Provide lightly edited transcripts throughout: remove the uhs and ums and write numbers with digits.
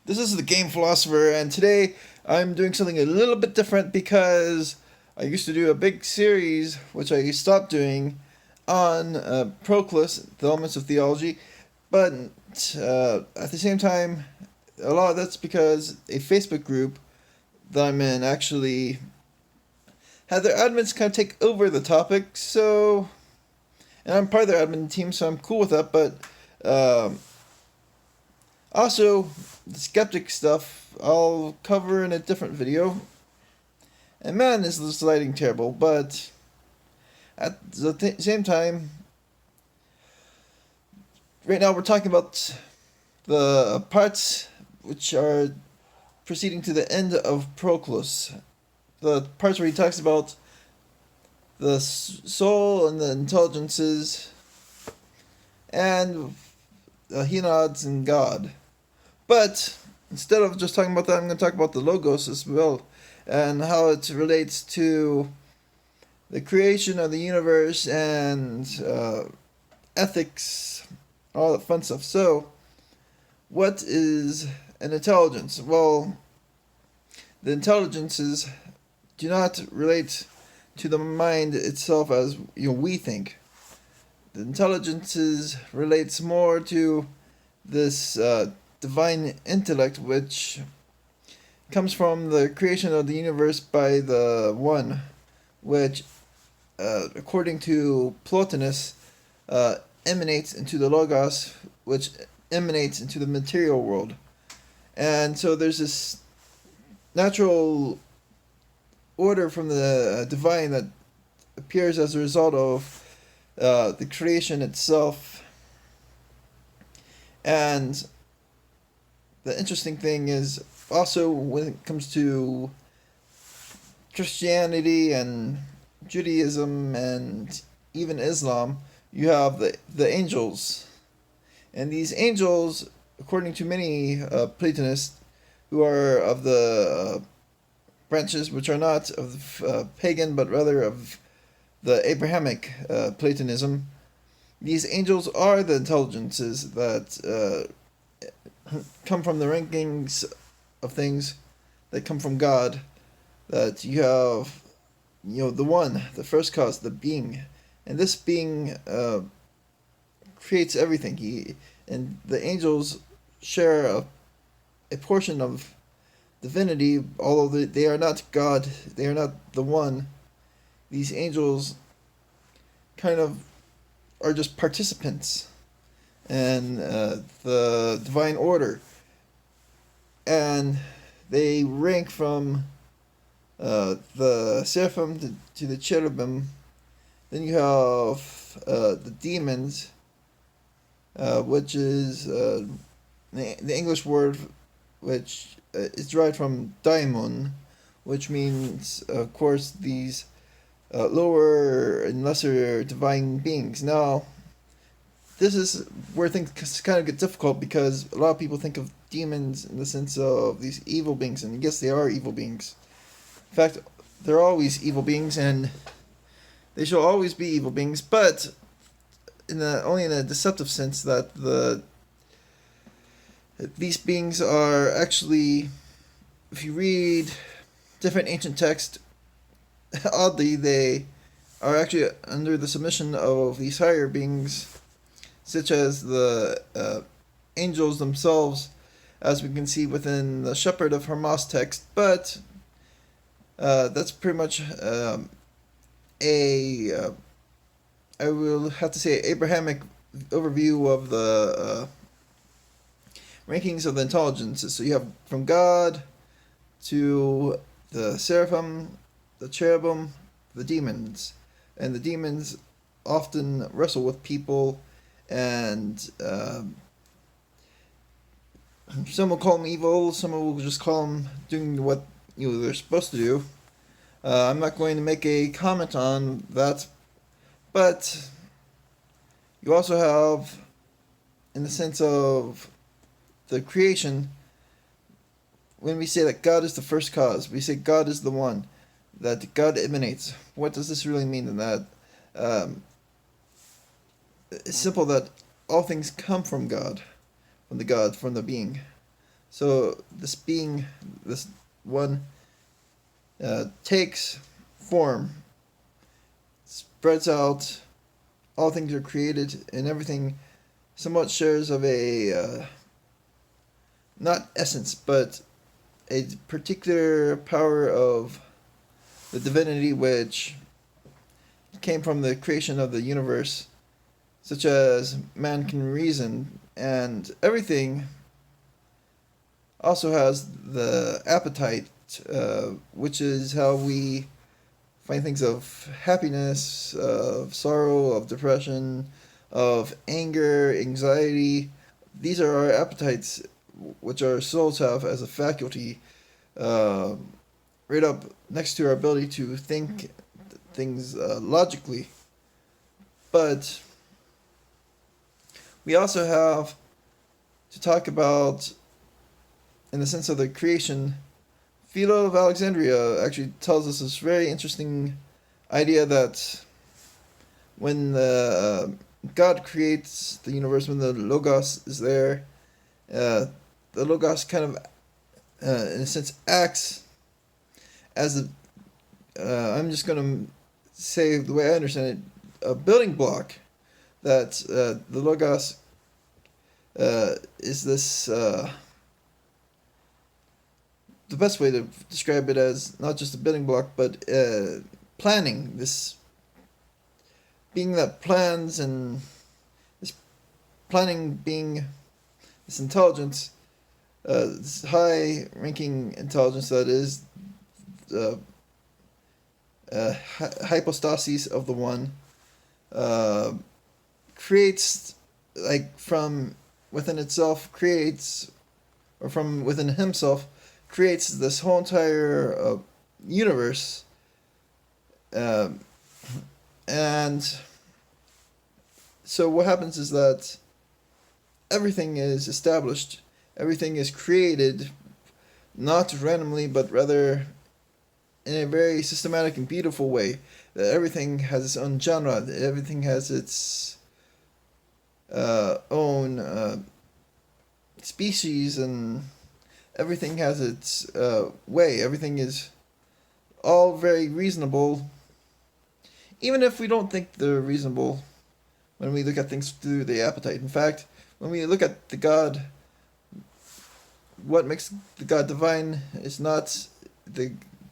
This is the Game Philosopher, and today I'm doing something a little bit different because I used to do a big series, which I stopped doing, on Proclus, the elements of theology, but at the same time, a lot of that's because a Facebook group that I'm in actually had their admins kind of take over the topic, so. And I'm part of their admin team, so I'm cool with that, but. Also, the skeptic stuff I'll cover in a different video. And man, is this lighting terrible, but at the same time, right now we're talking about the parts which are proceeding to the end of Proclus. The parts where he talks about the soul and the intelligences and the Henods and God. But instead of just talking about that, I'm going to talk about the Logos as well and how it relates to the creation of the universe and ethics, all that fun stuff. So, what is an intelligence? Well, the intelligences do not relate to the mind itself as we think. The intelligences relates more to this divine intellect, which comes from the creation of the universe by the One, which, according to Plotinus, emanates into the Logos, which emanates into the material world. And so there's this natural order from the divine that appears as a result of the creation itself. And the interesting thing is also when it comes to Christianity and Judaism and even Islam, you have the angels. And these angels, according to many Platonists, who are of the branches which are not of pagan but rather of the Abrahamic Platonism, these angels are the intelligences that come from the rankings of things that come from God. That you have, the One, the first cause, the being, and this being creates everything. And the angels share a portion of divinity, although they are not God, they are not the One. These angels kind of are just participants in the divine order, and they rank from the seraphim to the cherubim. Then you have the demons, which is the English word which is derived from daimon, which means, of course, these lower and lesser divine beings. Now, this is where things kind of get difficult because a lot of people think of demons in the sense of these evil beings, and yes, they are evil beings. In fact, they're always evil beings, and they shall always be evil beings, but only in a deceptive sense that these beings are actually, if you read different ancient texts, oddly, they are actually under the submission of these higher beings, such as the angels themselves, as we can see within the Shepherd of Hermas text. But that's pretty much I will have to say, Abrahamic overview of the rankings of the intelligences. So you have from God to the seraphim, the cherubim, the demons. And the demons often wrestle with people, and some will call them evil, some will just call them doing what they're supposed to do. I'm not going to make a comment on that, but you also have, in the sense of the creation, when we say that God is the first cause, we say God is the One, that God emanates. What does this really mean in that? It's simple that all things come from God, from the being. So this one, takes form, spreads out, all things are created, and everything somewhat shares of a, not essence, but a particular power of the divinity which came from the creation of the universe, such as man can reason, and everything also has the appetite, which is how we find things of happiness, of sorrow, of depression, of anger, anxiety. These are our appetites, which our souls have as a faculty, uh, right up next to our ability to think things logically. But we also have to talk about, in the sense of the creation, Philo of Alexandria actually tells us this very interesting idea that when God creates the universe, when the Logos is there, the Logos kind of, in a sense, acts as I'm just going to say the way I understand it, a building block that the Logos is this. The best way to describe it as not just a building block, but planning. This being that plans, and this planning being this intelligence, this high-ranking intelligence that is hypostasis of the One, creates, like from within itself, creates, or from within himself, creates this whole entire universe, and so what happens is that everything is established, everything is created, not randomly, but rather in a very systematic and beautiful way. That everything has its own genre, that everything has its own species, and everything has its way. Everything is all very reasonable, even if we don't think they're reasonable when we look at things through the appetite. In fact, when we look at the God, what makes the God divine is not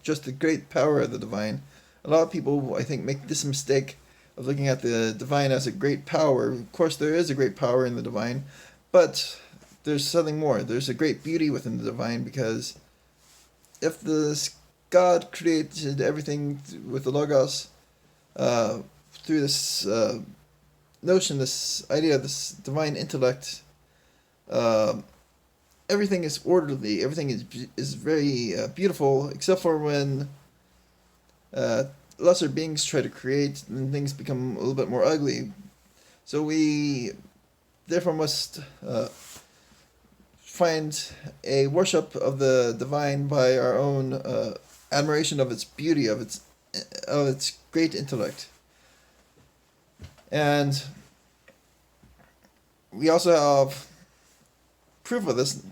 just the great power of the divine. A lot of people, I think, make this mistake of looking at the divine as a great power. Of course, there is a great power in the divine, but there's something more. There's a great beauty within the divine, because if this God created everything with the Logos, through this notion, this idea, this divine intellect, everything is orderly. Everything is very beautiful, except for when lesser beings try to create, and things become a little bit more ugly. So we therefore must find a worship of the divine by our own admiration of its beauty, of its great intellect. And we also have proof of this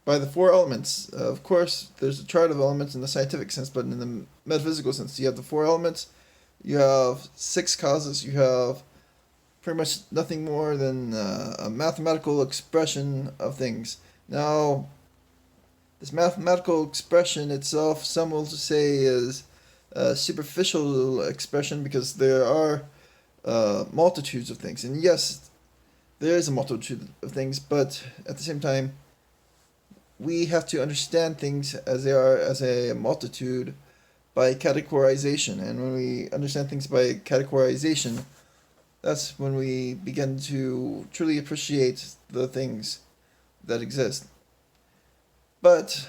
by the four elements. Of course, there's a chart of elements in the scientific sense, but in the metaphysical sense, you have the four elements, you have six causes, you have pretty much nothing more than a mathematical expression of things. Now, this mathematical expression itself, some will say, is a superficial expression, because there are multitudes of things. And yes, there is a multitude of things, but at the same time, we have to understand things as they are, as a multitude, by categorization. And when we understand things by categorization, that's when we begin to truly appreciate the things that exist. But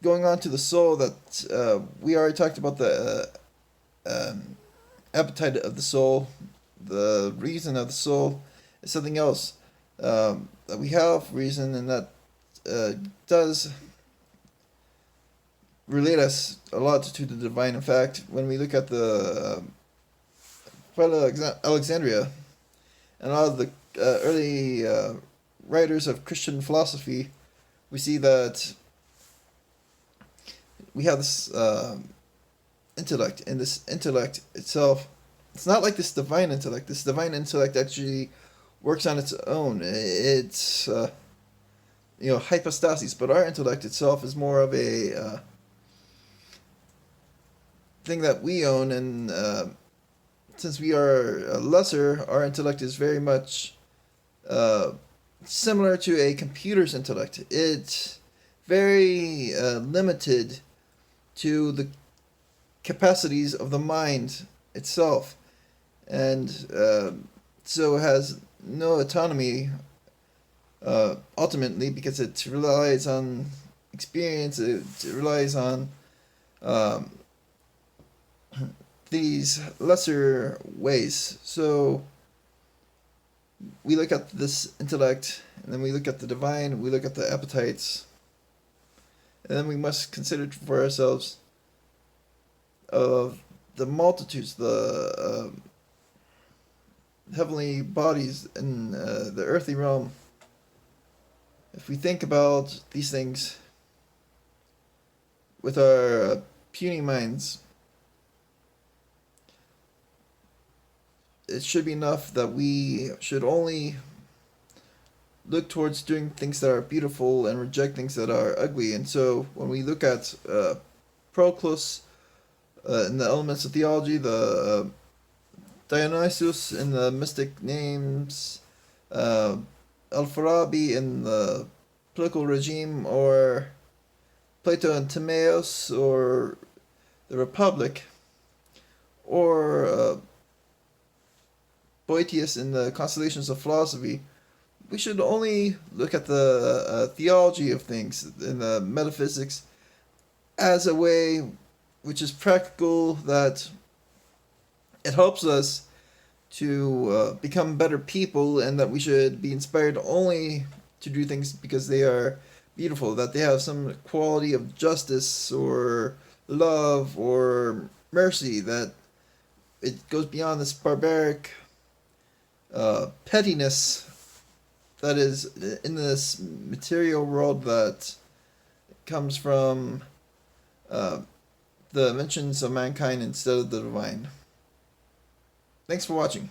going on to the soul, that we already talked about the appetite of the soul. The reason of the soul is something else. That we have reason, and that does relate us a lot to the divine. In fact, when we look at the Alexandria and a lot of the early writers of Christian philosophy, we see that we have this intellect, and this intellect itself, it's not like this divine intellect. This divine intellect actually works on its own. It's hypostasis, but our intellect itself is more of a thing that we own, and since we are lesser, our intellect is very much similar to a computer's intellect. It's very limited to the capacities of the mind itself, and so it has no autonomy ultimately, because it relies on experience. It relies on these lesser ways. So we look at this intellect, and then we look at the divine, we look at the appetites, and then we must consider for ourselves of the multitudes, the heavenly bodies in the earthly realm. If we think about these things with our puny minds, it should be enough that we should only look towards doing things that are beautiful and reject things that are ugly. And so when we look at Proclus in the Elements of Theology, the Dionysius in the Mystic Names, Al-Farabi in the Political Regime, or Plato and Timaeus, or the Republic, or Boetius in the Constellations of Philosophy, we should only look at the theology of things in the metaphysics as a way which is practical, that it helps us to become better people, and that we should be inspired only to do things because they are beautiful, that they have some quality of justice or love or mercy, that it goes beyond this barbaric pettiness that is in this material world that comes from the inventions of mankind instead of the divine. Thanks for watching.